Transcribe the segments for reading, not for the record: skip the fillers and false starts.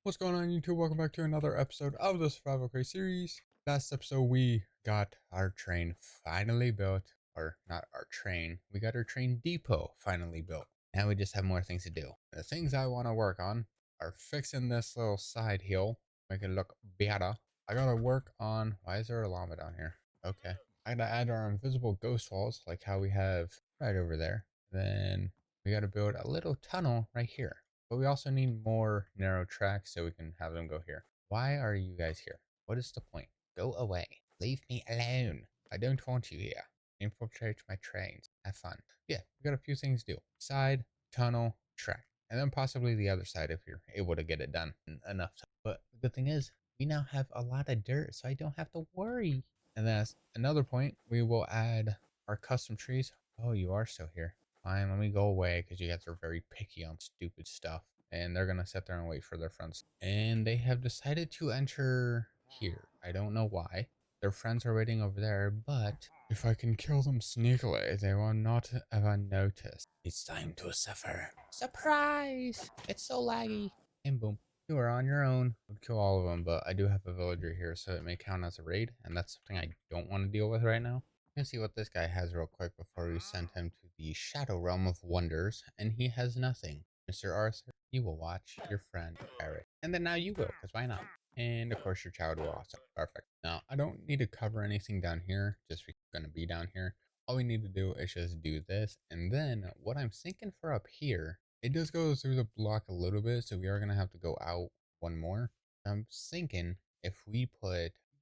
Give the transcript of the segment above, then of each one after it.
What's going on, YouTube? Welcome back to another episode of the Survival Craze series. Last episode, we got our train finally built, or not our train, we got our train depot finally built. Now we just have more things to do. The things I want to work on are fixing this little side hill, make it look better. I gotta work on, why is there a llama down here? Okay. I gotta add our invisible ghost walls, like how we have right over there. Then we gotta build a little tunnel right here. But we also need more narrow tracks so we can have them go here. Why are you guys here? What is the point? Go away. Leave me alone. I don't want you here. Infiltrate my trains. Have fun. Yeah, we got a few things to do. Side, tunnel, track. And then possibly the other side if you're able to get it done in enough time. But the good thing is, we now have a lot of dirt, so I don't have to worry. And that's another point. We will add our custom trees. Oh, you are still here. Fine, let me go away because you guys are very picky on stupid stuff. And they're going to sit there and wait for their friends. And they have decided to enter here. I don't know why. Their friends are waiting over there, but if I can kill them sneakily, they will not ever notice. It's time to suffer. Surprise! It's so laggy. And boom. You are on your own. I'd kill all of them, but I do have a villager here, so it may count as a raid. And that's something I don't want to deal with right now. Let's see what this guy has real quick before we send him to the Shadow Realm of Wonders, and he has nothing. Mr. Arthur, you will watch your friend Eric. And then now you will, because why not? And of course your child will also. Perfect. Now, I don't need to cover anything down here, just because we're going to be down here. All we need to do is just do this, and then what I'm thinking for up here, it does go through the block a little bit, so we are going to have to go out one more. I'm thinking if we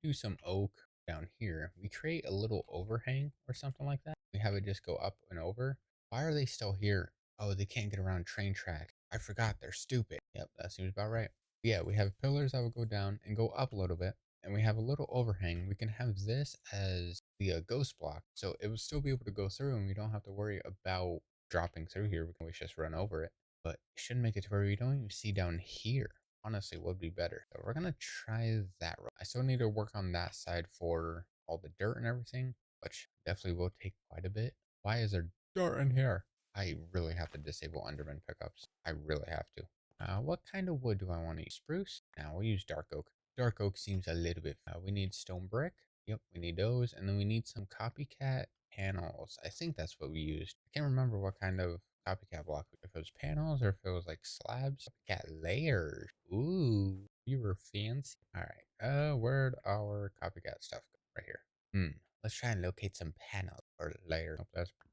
do some oak down here, we create a little overhang or something like that. We have it just go up and over. Why are they still here? Oh, they can't get around train tracks. I forgot, they're stupid. Yep, that seems about right. Yeah, we have pillars that will go down and go up a little bit, and we have a little overhang. We can have this as the ghost block, so it will still be able to go through, and we don't have to worry about dropping through here. We can always just run over it, but it shouldn't make it to where we don't even see down here. Honestly, would be better. So we're gonna try that route. I still need to work on that side for all the dirt and everything, which definitely will take quite a bit. Why is there dirt in here? I really have to disable Enderman pickups. I really have to. What kind of wood do I want to use? Spruce? Now we'll use dark oak. Dark oak seems a little bit. We need stone brick. Yep, we need those, and then we need some copycat panels. I think that's what we used. I can't remember what kind of copycat block, if it was panels or if it was like slabs. Copycat layers. Ooh, you were fancy. All right. Where'd our copycat stuff go? Right here. Let's try and locate some panels or layers.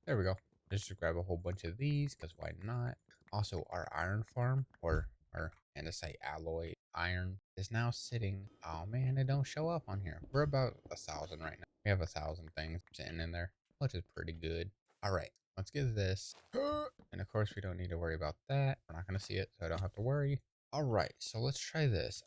There we go. Let's just grab a whole bunch of these because why not? Also, our iron farm or our andesite alloy iron is now sitting. Oh man, it don't show up on here. We're about 1,000 right now. We have 1,000 things sitting in there, which is pretty good. All right, let's get this. And of course, we don't need to worry about that. We're not gonna see it, so I don't have to worry. All right, so let's try this.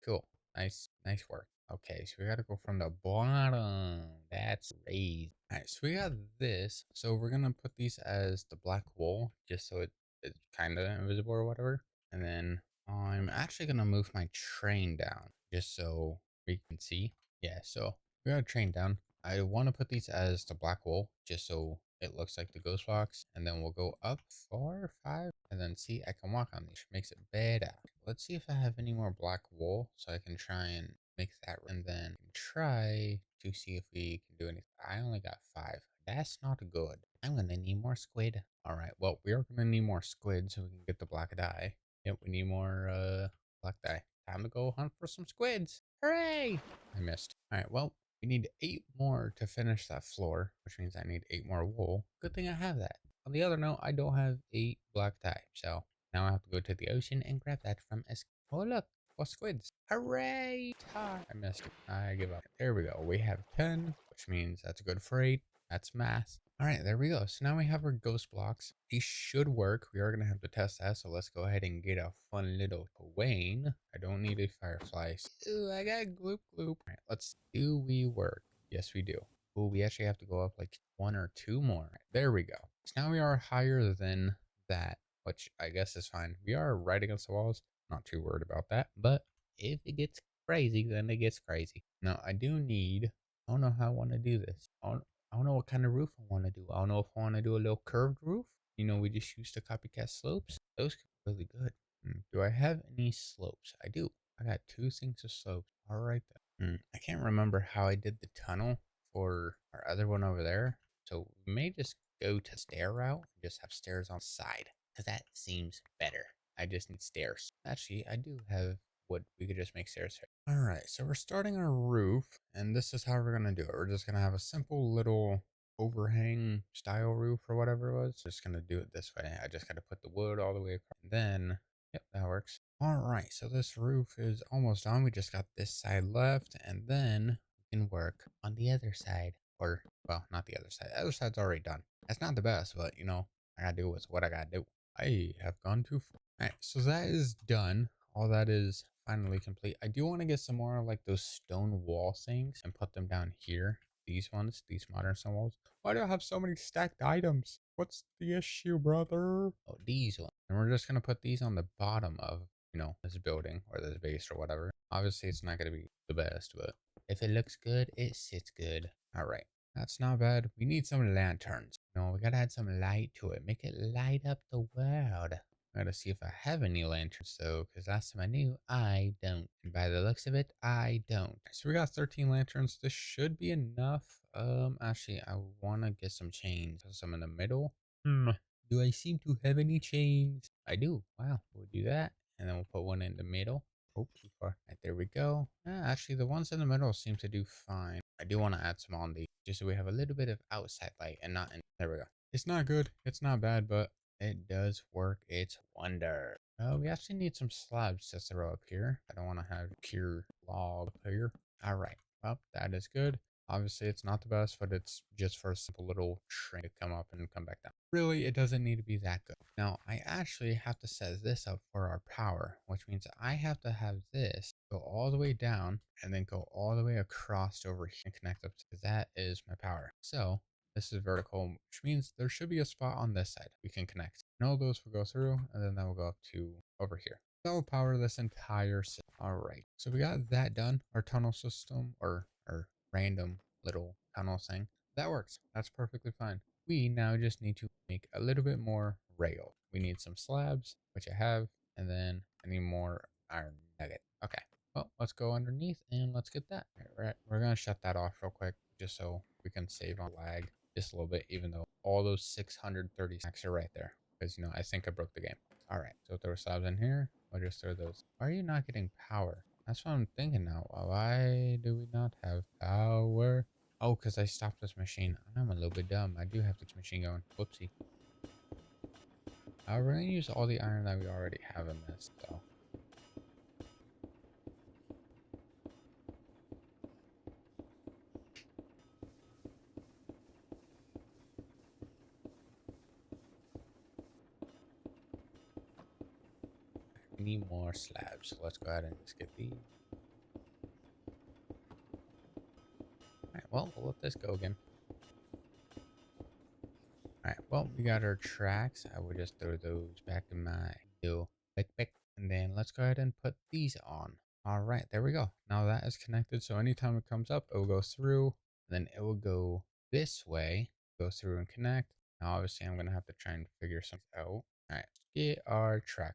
Cool. Nice work. Okay, so we gotta go from the bottom. That's raised. All right, so we got this. So we're gonna put these as the black wool, just so it's kind of invisible or whatever. And then I'm actually gonna move my train down just so we can see. Yeah, so we got a train down. I want to put these as the black wool just so it looks like the ghost box. And then we'll go up 4 or 5 and then see I can walk on these. Makes it better. Let's see if I have any more black wool so I can try and mix that. And then try to see if we can do anything. I only got 5. That's not good. I'm gonna need more squid. All right, well, we are gonna need more squid so we can get the black dye. Yep, we need more black dye. Time to go hunt for some squids. Hooray! I missed. All right, well, we need 8 more to finish that floor, which means I need 8 more wool. Good thing I have that. On the other note, I don't have 8 black dye, so now I have to go to the ocean and grab that from Oh, look, more squids. Hooray! I missed it. I give up. There we go. We have 10, which means that's good for 8. That's math. All right, there we go. So now we have our ghost blocks. These should work. We are going to have to test that. So let's go ahead and get a fun little Wayne. I don't need a firefly. Ooh, I got gloop gloop. All right, let's do we work? Yes, we do. Ooh, we actually have to go up like 1 or 2 more. Right, there we go. So now we are higher than that, which I guess is fine. We are right against the walls. Not too worried about that. But if it gets crazy, then it gets crazy. Now, I do need, I don't know how I want to do this. I don't know what kind of roof I want to do. I don't know if I want to do a little curved roof. You know, we just use the copycat slopes. Those could be really good. Do I have any slopes? I do. I got two sinks of slopes. All right then. I can't remember how I did the tunnel for our other one over there. So we may just go to stair route and just have stairs on the side because that seems better. I just need stairs. Actually, I do have wood. We could just make stairs here. All right, so we're starting our roof, and this is how we're gonna do it. We're just gonna have a simple little overhang style roof or whatever it was. Just gonna do it this way. I just gotta put the wood all the way across. Then, yep, that works. All right, so this roof is almost done. We just got this side left, and then we can work on the other side. Or, well, not the other side. The other side's already done. That's not the best, but you know, I gotta do what I gotta do. I have gone too far. All right, so that is done. All that is finally complete. I do want to get some more of like those stone wall things and put them down here. These ones, these modern stone walls. Why do I have so many stacked items? What's the issue, brother? Oh, these ones. And we're just gonna put these on the bottom of, this building or this base or whatever. Obviously, it's not gonna be the best, but if it looks good, it sits good. All right. That's not bad. We need some lanterns. No, we gotta add some light to it. Make it light up the world. I gotta see if I have any lanterns though, because last time I knew I don't. And by the looks of it, I don't. So we got 13 lanterns. This should be enough. Actually, I wanna get some chains. Some in the middle. Do I seem to have any chains? I do. Wow. We'll do that, and then we'll put one in the middle. Oh, too far. Right, there we go. Actually, the ones in the middle seem to do fine. I do want to add some on these, just so we have a little bit of outside light and not in. There we go. It's not good. It's not bad, but it does work its wonder. We actually need some slabs to throw up here. I don't want to have pure log up here. All right. Well, that is good. Obviously, it's not the best, but it's just for a simple little train to come up and come back down. Really, it doesn't need to be that good. Now, I actually have to set this up for our power, which means I have to have this go all the way down and then go all the way across over here and connect up to that is my power. So this is vertical, which means there should be a spot on this side we can connect. And all those will go through, and then that will go up to over here. That will power this entire system. All right, so we got that done. Our tunnel system, or random little tunnel thing, that works. That's perfectly fine. We now just need to make a little bit more rail. We need some slabs, which I have, and then I need more iron nugget. Okay, well, let's go underneath and let's get that. All right, we're gonna shut that off real quick just so we can save on lag just a little bit, even though all those 630 stacks are right there. Because, I think I broke the game. All right, so throw slabs in here. I'll just throw those. Why are you not getting power? That's what I'm thinking now. Why do we not have power? Oh, because I stopped this machine. I'm a little bit dumb. I do have this machine going. Whoopsie. We're going to use all the iron that we already have in this, though. We need more slabs, so let's go ahead and just get these. Alright, well, we'll let this go again. Alright, well, we got our tracks. I will just throw those back in my pick. And then let's go ahead and put these on. All right, there we go. Now that is connected. So anytime it comes up, it will go through. Then it will go this way, go through and connect. Now, obviously, I'm going to have to try and figure something out. All right, get our track.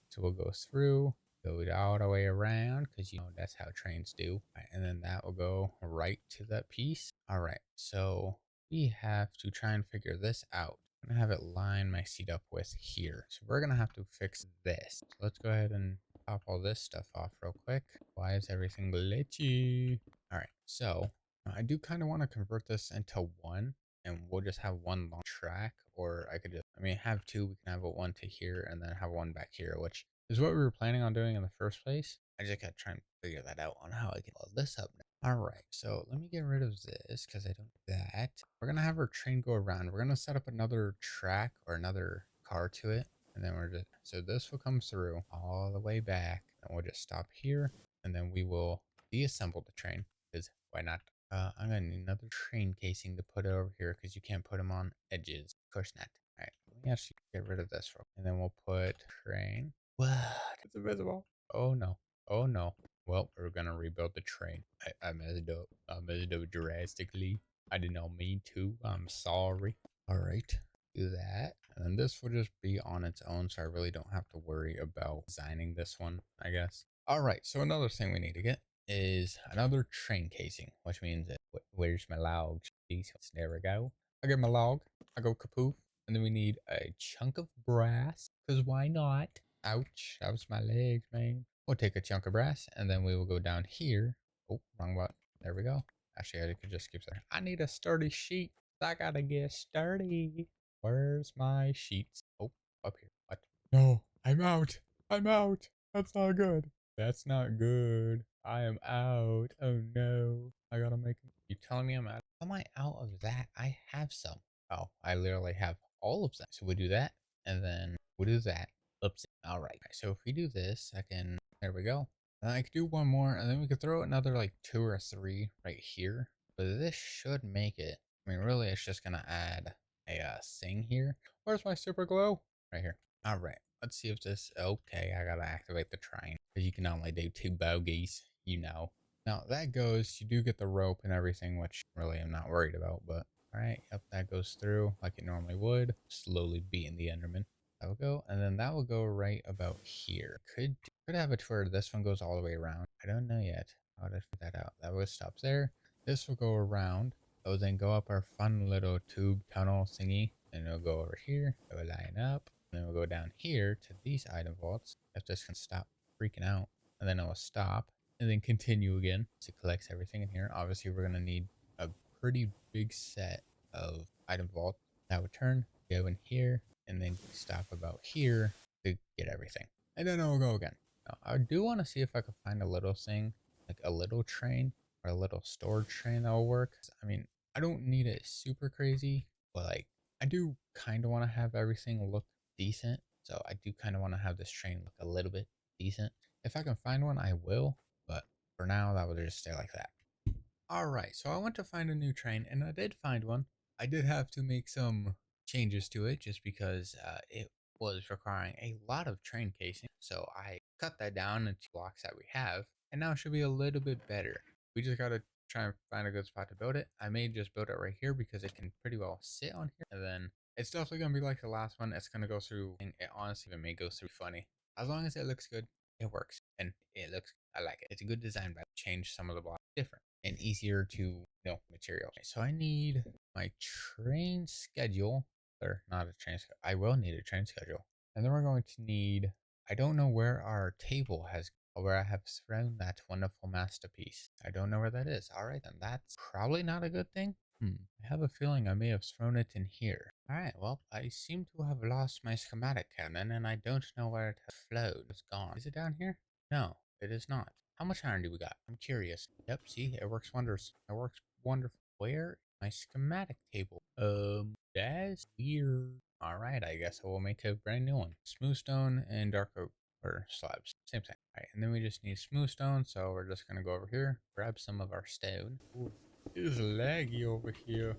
So we'll go through, go all the way around because, that's how trains do. All right, and then that will go right to that piece. All right, so we have to try and figure this out. I'm gonna have it line my seat up with here. So we're gonna have to fix this. So let's go ahead and pop all this stuff off real quick. Why is everything glitchy? All right, so I do kind of want to convert this into one, and we'll just have one long track, or I could just, have two. We can have one to here and then have one back here, which is what we were planning on doing in the first place. I just gotta try and figure that out on how I can all this up now. All right, so let me get rid of this because I don't do that. We're gonna have our train go around. We're gonna set up another track or another car to it, and then so this will come through all the way back, and we'll just stop here, and then we will deassemble the train because why not? I'm gonna need another train casing to put it over here because you can't put them on edges. Of course not. All right, let me actually get rid of this and then we'll put train. What? It's invisible. Oh no. Oh no. Well, we're gonna rebuild the train. I messed up. I messed up drastically. I did not mean to. I'm sorry. All right. do that. And then this will just be on its own, so I really don't have to worry about designing this one, I guess. All right, so another thing we need to get is another train casing, which means that, where's my log? There we go. I get my log, I go kapoof, and then we need a chunk of brass, because why not? Ouch, that was my legs, man. We'll take a chunk of brass, and then we will go down here. Oh, wrong button. There we go. Actually, I could just skip there. I need a sturdy sheet. I gotta get sturdy. Where's my sheets? Oh, up here. What? No, I'm out. I'm out. That's not good. That's not good. I am out. Oh no. I gotta make it. You telling me I'm out? How am I out of that? I have some. Oh, I literally have all of them. So we do that, and then we do that. Oopsie. All right. So if we do this, I can. There we go. I could do one more, and then we could throw another like 2 or 3 right here. But this should make it. I mean, really, it's just gonna add a thing here. Where's my super glue? Right here. All right. Let's see if this. Okay, I gotta activate the train because you can only do 2 bogies. You know. Now that goes. You do get the rope and everything, which really I'm not worried about. But all right, yep, that goes through like it normally would. Slowly beating the Enderman. That will go, and then that will go right about here. Could have it where this one goes all the way around. I don't know yet. How to figure that out. That will stop there. This will go around. It will then go up our fun little tube tunnel thingy. And it'll go over here. It will line up. And then we'll go down here to these item vaults. If this can stop freaking out. And then it will stop. And then continue again. So it collects everything in here. Obviously, we're going to need a pretty big set of item vault. That would turn. Go in here. And then stop about here to get everything. And then it will go again. Now, I do want to see if I could find a little thing, like a little train or a little storage train that will work. I mean, I don't need it super crazy, but like I do kind of want to have everything look decent. So I do kind of want to have this train look a little bit decent. If I can find one, I will. But for now, that will just stay like that. All right, so I went to find a new train, and I did find one. I did have to make some changes to it just because it was requiring a lot of train casing. So I cut that down into blocks that we have, and now it should be a little bit better. We just gotta try and find a good spot to build it. I may just build it right here because it can pretty well sit on here, and then it's definitely gonna be like the last one. It's gonna go through, and it honestly it may go through funny. As long as it looks good, it works, and it looks. I like it. It's a good design, but change some of the blocks different and easier to material. So I need my train schedule, or not a train schedule. I will need a train schedule, and then we're going to need. I don't know where our table has, where I have thrown that wonderful masterpiece. I don't know where that is. All right, then that's probably not a good thing. I have a feeling I may have thrown it in here. All right, well, I seem to have lost my schematic cannon, and I don't know where it has flowed. It's gone. Is it down here? No, it is not. How much iron do we got? I'm curious. Yep, see, it works wonders. It works wonderful. Where my schematic table? That's weird. All right, I guess I will make a brand new one. Smooth stone and dark oak or slabs. Same thing. All right, and then we just need smooth stone. So we're just gonna go over here, grab some of our stone. Ooh, it is laggy over here.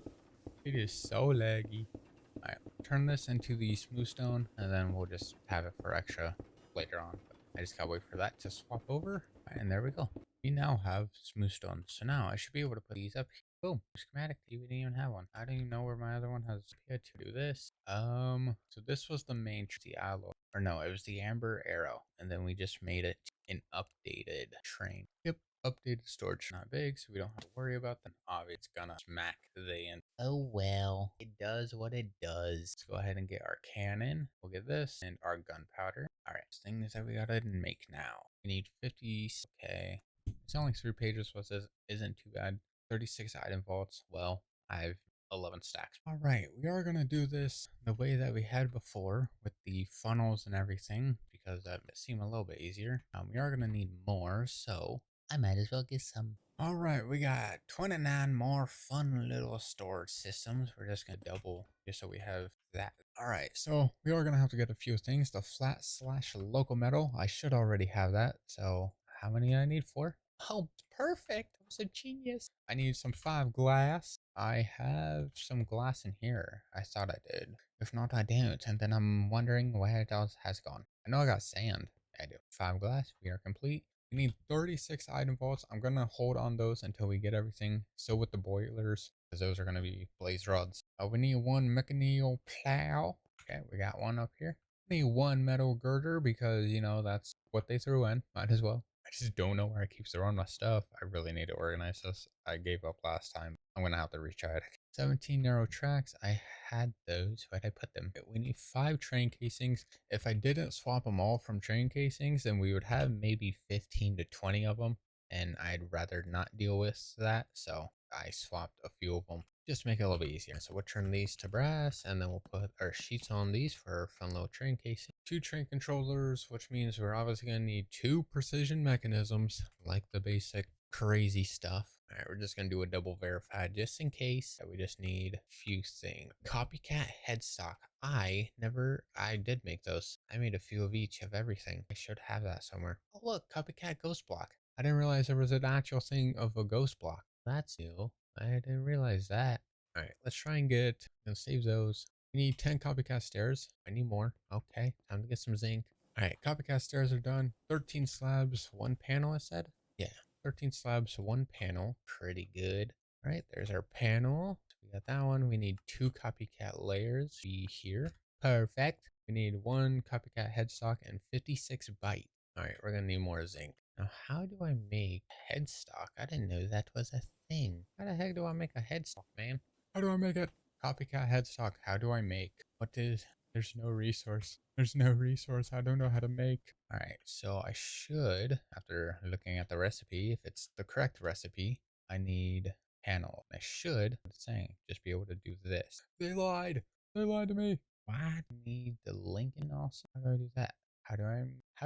It is so laggy. All right, turn this into the smooth stone, and then we'll just have it for extra later on. But I just gotta wait for that to swap over, and there we go. We now have smooth stone, so now I should be able to put these up here. Boom, schematic. We didn't even have one. I don't even know where my other one has appeared to do this. So this was the main the alloy, or no, it was the amber arrow, and then we just made it an updated train. Yep, updated storage. Not big, so we don't have to worry about that. Obviously, it's gonna smack the end. Oh well, it does what it does. Let's go ahead and get our cannon. We'll get this and our gunpowder. All right, things that we gotta make now. We need 50. Okay, it's only 3 pages, so this isn't too bad. 36 item vaults. Well, I've 11 stacks. All right, we are gonna do this the way that we had before with the funnels and everything because that seemed a little bit easier. We are gonna need more, so I might as well get some. All right, we got 29 more fun little storage systems. We're just gonna double just so we have that. All right, so we are gonna have to get a few things. The flat slash local metal, I should already have that. So how many I need for? Oh, perfect. I was a genius. I need some 5 glass. I have some glass in here. I thought I did. If not, I don't. And then I'm wondering where it else has gone. I know I got sand I do. 5 glass. We are complete. We need 36 item vaults. I'm going to hold on those until we get everything. So with the boilers, because those are going to be blaze rods. We need 1 mechanical plow. Okay, we got one up here. We need 1 metal girder because, you know, that's what they threw in. Might as well. I just don't know where I keep throwing my stuff. I really need to organize this. I gave up last time. I'm going to have to retry it. 17 narrow tracks. I had those. Where'd I put them? We need 5 train casings. If I didn't swap them all from train casings, then we would have maybe 15 to 20 of them. And I'd rather not deal with that. So I swapped a few of them. Just make it a little bit easier. So we'll turn these to brass and then we'll put our sheets on these for our fun little train casing. 2 train controllers, which means we're obviously going to need 2 precision mechanisms like the basic crazy stuff. All right, we're just going to do a double verify just in case. We just need a few things. Copycat headstock. I did make those. I made a few of each of everything. I should have that somewhere. Oh, look, copycat ghost block. I didn't realize there was an actual thing of a ghost block. That's new. I didn't realize that. All right, let's try and save those. We need 10 copycat stairs. I need more. Okay, time to get some zinc. All right, copycat stairs are done. 13 slabs, 1 panel, I said? Yeah, 13 slabs, 1 panel. Pretty good. All right, there's our panel. So we got that one. We need 2 copycat layers. Be here. Perfect. We need 1 copycat headstock and 56 byte. All right, we're gonna need more zinc. Now, how do I make headstock? I didn't know that was a thing. How the heck do I make a headstock, man? How do I make it? Copycat headstock. How do I make? There's no resource. There's no resource. I don't know how to make. All right, so I should, after looking at the recipe, if it's the correct recipe, I need panel. I should, it's saying, just be able to do this. They lied. They lied to me. Why do I need the Lincoln also? How do I do that? How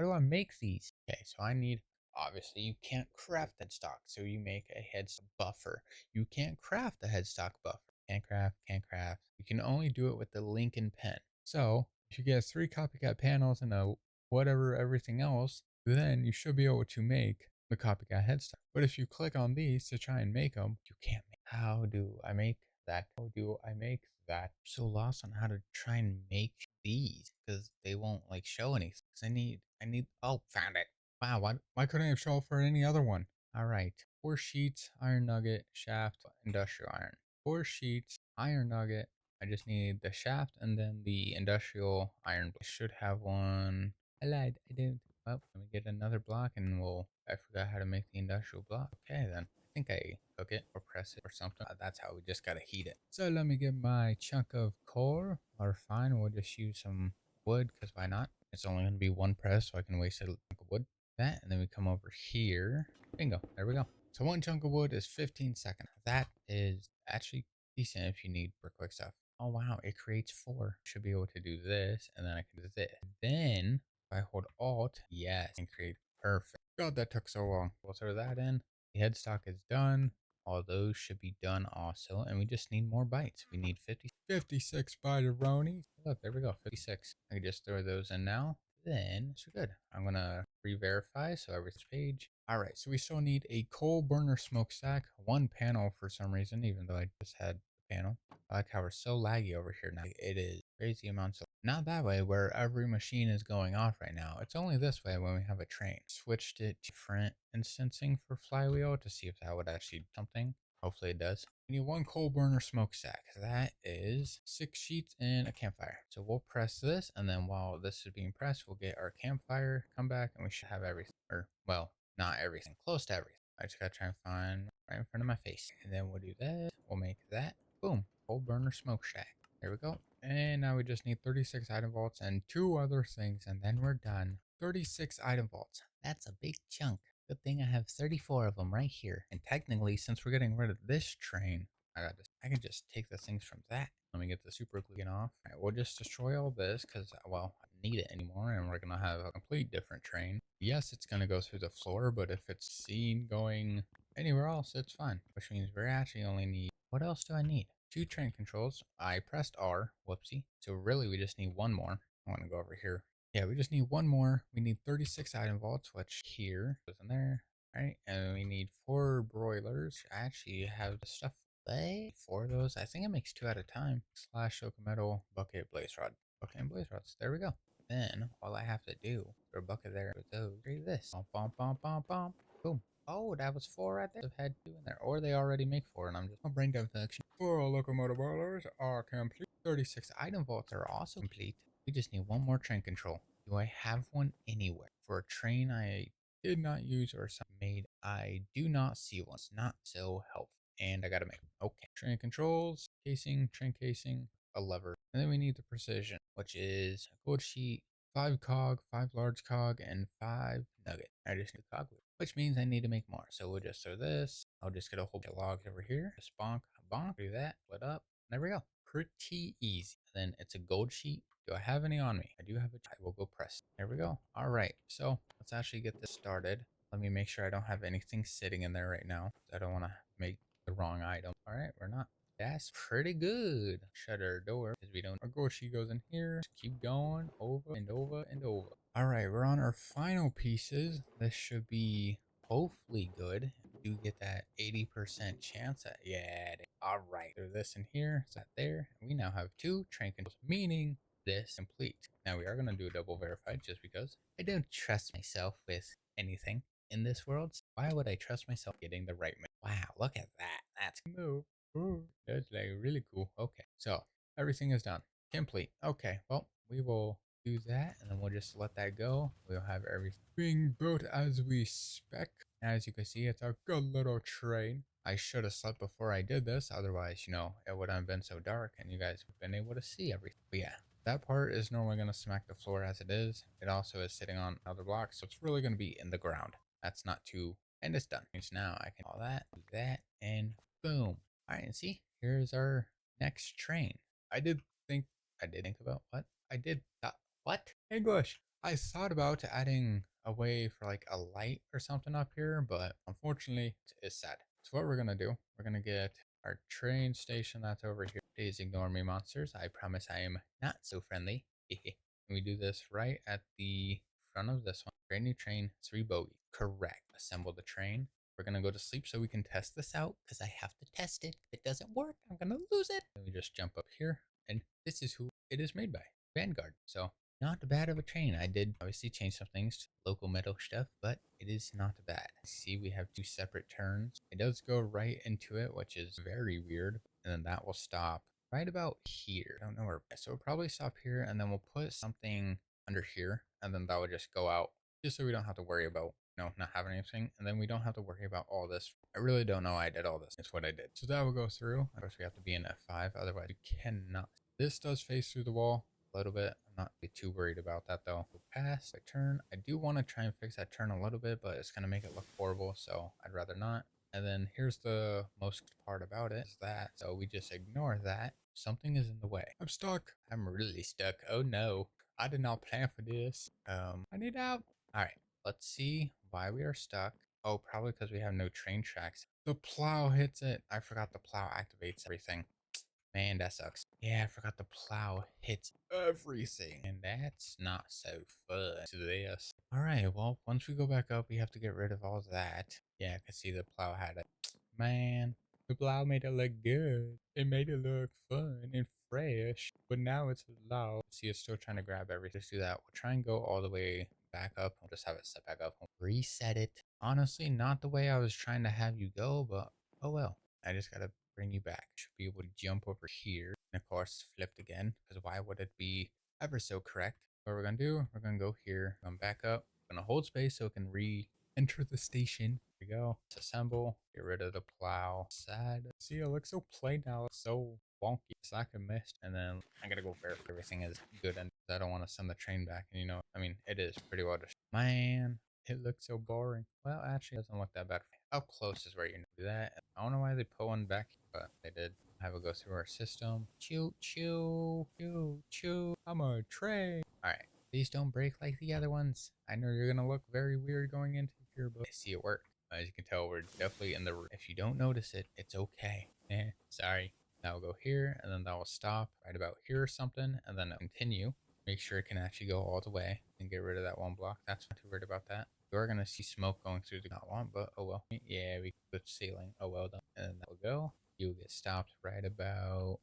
do I make these? Okay, so I need, obviously you can't craft headstock, so you make a headstock buffer. You can't craft a headstock buffer. Can't craft. You can only do it with the Lincoln pen. So if you get 3 copycat panels and a whatever everything else, then you should be able to make the copycat headstock. But if you click on these to try and make them, you can't make. How do I make that? How do I make that? I'm so lost on how to try and make these because they won't like show anything. Oh, found it. Wow, why couldn't I show up for any other one? All right, 4 sheets, iron nugget, shaft, industrial iron. 4 sheets, iron nugget. I just need the shaft and then the industrial iron. I should have one. I lied. I didn't. Well, let me get another block and I forgot how to make the industrial block. Okay, then. I think I cook it or press it or something. That's how we just gotta heat it. So let me get my chunk of coal. Or fine, we'll just use some wood because why not? It's only gonna be 1 press, so I can waste a chunk of wood. That, and then we come over here. Bingo. There we go. So 1 chunk of wood is 15 seconds. That is actually decent if you need for quick stuff. Oh wow, it creates 4. Should be able to do this, and then I can do this. Then if I hold Alt, yes, and create perfect. God, that took so long. We'll throw that in. The headstock is done. All those should be done also, and we just need more bytes. We need 56 byte-a-ronies. Look, there we go, 56. I can just throw those in now. Then it's good. I'm gonna re-verify so everything's page. All right, so we still need a coal burner smokestack, 1 panel for some reason, even though I just had the panel. I like how we're so laggy over here now. It is crazy amounts of, not that way where every machine is going off right now. It's only this way when we have a train. Switched it to different instancing for flywheel to see if that would actually do something. Hopefully it does. We need 1 coal burner smokestack. That is 6 sheets and a campfire. So we'll press this, and then while this is being pressed, we'll get our campfire, come back, and we should have everything. Or, well, not everything, close to everything. I just gotta try and find right in front of my face. And then we'll do that. We'll make that. Boom. Coal burner smokestack. There we go. And now we just need 36 item vaults and 2 other things, and then we're done. 36 item vaults. That's a big chunk. Good thing I have 34 of them right here. And technically, since we're getting rid of this train, I can just take the things from that. Let me get the super glue off. All right, we'll just destroy all this because, well, I don't need it anymore, and we're going to have a complete different train. Yes, it's going to go through the floor, but if it's seen going anywhere else, it's fine. Which means we actually only need, what else do I need? 2 train controls. I pressed R, whoopsie. So really we just need 1 more. I want to go over here. Yeah, we just need 1 more. We need 36 item vaults, which here goes in there. All right, and we need 4 broilers. I actually have the stuff. 4 of those. I think it makes 2 at a time. Slash oak metal bucket blaze rod. Bucket and blaze rods. There we go. Then all I have to do, throw a bucket there with those, do this. Bump, bump, bump, bump, bump. Boom. Oh, that was 4 right there. I've had 2 in there. Or they already make 4 and I'm just... brain dead function. 4 locomotive boilers are complete. 36 item vaults are also complete. We just need one more train control. Do I have one anywhere? For a train I did not use or some made, I do not see one. It's not so helpful. And I gotta make... Okay. Train controls, casing, train casing, a lever. And then we need the precision, which is a gold sheet, 5 cog, 5 large cog, and 5 nugget. I just need cog, which means I need to make more. So we'll just throw this. I'll just get a whole bunch of logs over here. Just bonk, bonk, do that, split up. There we go. Pretty easy. Then it's a gold sheet. Do I have any on me? I do have a... I will go press. There we go. All right. So let's actually get this started. Let me make sure I don't have anything sitting in there right now. I don't want to make the wrong item. All right. We're not. That's pretty good. Shut our door because we don't... Our gold sheet goes in here. Just keep going over and over and over. All right. We're on our final pieces. This should be hopefully good. Do get that 80% chance at... Yeah. All right. There's this in here. Is that there? We now have 2 train controls, meaning this complete. Now we are going to do a double verified just because I don't trust myself with anything in this world. So why would I trust myself getting the right move? Wow, look at that. That's a move. Ooh, that's like really cool. Okay, so everything is done. Complete. Okay, well, we will do that and then we'll just let that go. We'll have everything being built as we spec. As you can see, it's a good little train. I should have slept before I did this. Otherwise, you know, it wouldn't have been so dark and you guys would have been able to see everything. But yeah, that part is normally going to smack the floor as it is. It also is sitting on other blocks, so it's really going to be in the ground. That's not too... And it's done. So now I can all that, do that, and boom. All right, and see, here's our next train. I did think about what? I did thought, what? English. I thought about adding a way for like a light or something up here, but unfortunately it's sad. So what we're gonna do, we're gonna get our train station that's over here. Please ignore me, monsters. I promise I am not so friendly. We do this right at the front of this one. Brand new train, 3 bogies. Correct. Assemble the train. We're gonna go to sleep so we can test this out because I have to test it. If it doesn't work, I'm gonna lose it. Then we just jump up here, and this is who it is made by. Vanguard. So not bad of a train. I did obviously change some things to local metal stuff, but it is not bad. See, we have 2 separate turns. It does go right into it, which is very weird. And then that will stop right about here. I don't know where. So we'll probably stop here and then we'll put something under here. And then that would just go out just so we don't have to worry about, you know, not having anything. And then we don't have to worry about all this. I really don't know why I did all this. It's what I did. So that will go through. Of course, we have to be in F5. Otherwise, you cannot. This does face through the wall a little bit. I'm not too worried about that though. Go past, I turn. I do want to try and fix that turn a little bit, but it's going to make it look horrible. So I'd rather not. And then here's the most part about it is that. So we just ignore that. Something is in the way. I'm stuck. I'm really stuck. Oh no. I did not plan for this. I need out. All right. Let's see why we are stuck. Oh, probably because we have no train tracks. The plow hits it. I forgot the plow activates everything. Man, that sucks. Yeah, I forgot the plow hits everything. And that's not so fun to this. Alright, well, once we go back up, we have to get rid of all that. Yeah, I can see the plow had it. Man, the plow made it look good. It made it look fun and fresh. But now it's loud. See, it's still trying to grab everything. Let's do that. We'll try and go all the way back up. We'll just have it set back up. We'll reset it. Honestly, not the way I was trying to have you go, but oh well. I just gotta bring you back. Should be able to jump over here. And of course, flipped again, because why would it be ever so correct? What we're gonna do, we're gonna go here, come back up, we're gonna hold space so it can re-enter the station. Here we go. Disassemble, get rid of the plow. Sad. See, it looks so plain now. It's so wonky. It's like a mist. And then I gotta go verify everything is good, and I don't want to send the train back. And you know, I mean, it is pretty well just. Man, it looks so boring. Well, actually, it doesn't look that bad. Up close is where you do that. I don't know why they put one back, but they did. Have it go through our system. Choo, choo, choo, choo. I'm a train. All right. Please don't break like the other ones. I know you're going to look very weird going into here, but I see it work. As you can tell, we're definitely in the... If you don't notice it, it's okay. Sorry. That will go here, and then that will stop right about here or something, and then continue. Make sure it can actually go all the way and get rid of that one block. That's not too worried about that. You are going to see smoke going through the not one, but oh well. Yeah, we put ceiling. Oh well done. And then that will go. You will get stopped right about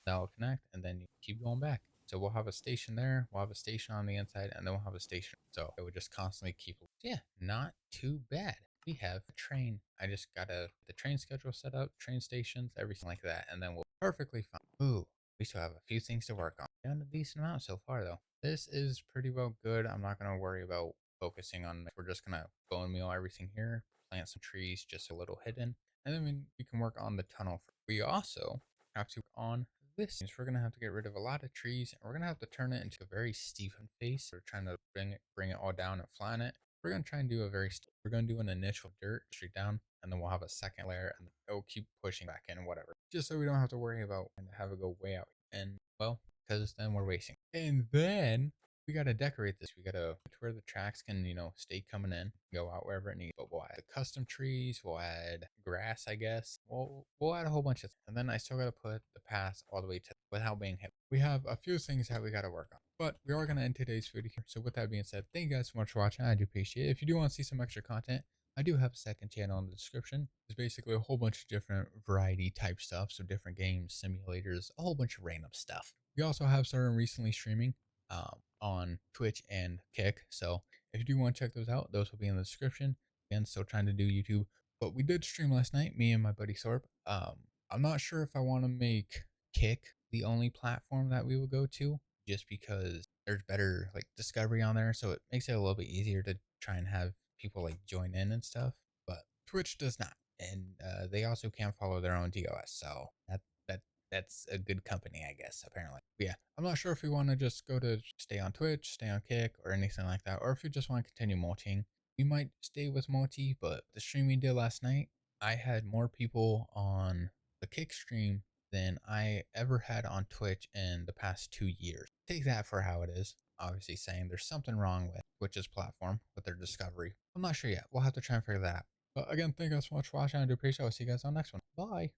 that will connect, and then you keep going back. So we'll have a station there, we'll have a station on the inside, and then we'll have a station. So it would just constantly keep. Yeah, not too bad. We have a train. I just gotta the train schedule set up, train stations, everything like that, and then we'll perfectly fine. Ooh, we still have a few things to work on. Done a decent amount so far though. This is pretty well good. I'm not gonna worry about focusing on. We're just gonna bone meal everything here, plant some trees just a little hidden, and then we can work on the tunnel. We also have to on this means we're gonna have to get rid of a lot of trees, and we're gonna have to turn it into a very steep face. We're trying to bring it all down and flatten it. We're gonna try and do a we're gonna do an initial dirt straight down, and then we'll have a second layer, and it will keep pushing back in, whatever, just so we don't have to worry about and have it go way out. And well, because then we're wasting. And then we gotta decorate this. We gotta to where the tracks can, stay coming in, go out wherever it needs. But we'll add custom trees. We'll add grass, I guess. We'll add a whole bunch of things. And then I still gotta put the path all the way to without being hit. We have a few things that we gotta work on. But we are gonna end today's video here. So with that being said, thank you guys so much for watching. I do appreciate it. If you do want to see some extra content, I do have a second channel in the description. There's basically a whole bunch of different variety type stuff. So different games, simulators, a whole bunch of random stuff. We also have started recently streaming on Twitch and Kick. So if you do want to check those out, those will be in the description. Again, still trying to do YouTube, but we did stream last night, me and my buddy Sorp. I'm not sure if I want to make Kick the only platform that we will go to, just because there's better like discovery on there, so it makes it a little bit easier to try and have people like join in and stuff. But Twitch does not, and they also can't follow their own DOS, so that's a good company, I guess, apparently. But yeah, I'm not sure if we want to just go to stay on Twitch, stay on Kick, or anything like that, or if you just want to continue multiing. We might stay with multi, but the stream we did last night, I had more people on the Kick stream than I ever had on Twitch in the past 2 years. Take that for how it is. Obviously saying there's something wrong with Twitch's platform, with their discovery. I'm not sure yet. We'll have to try and figure that out. But again, thank you guys so much for watching. I do appreciate it. I'll see you guys on the next one. Bye.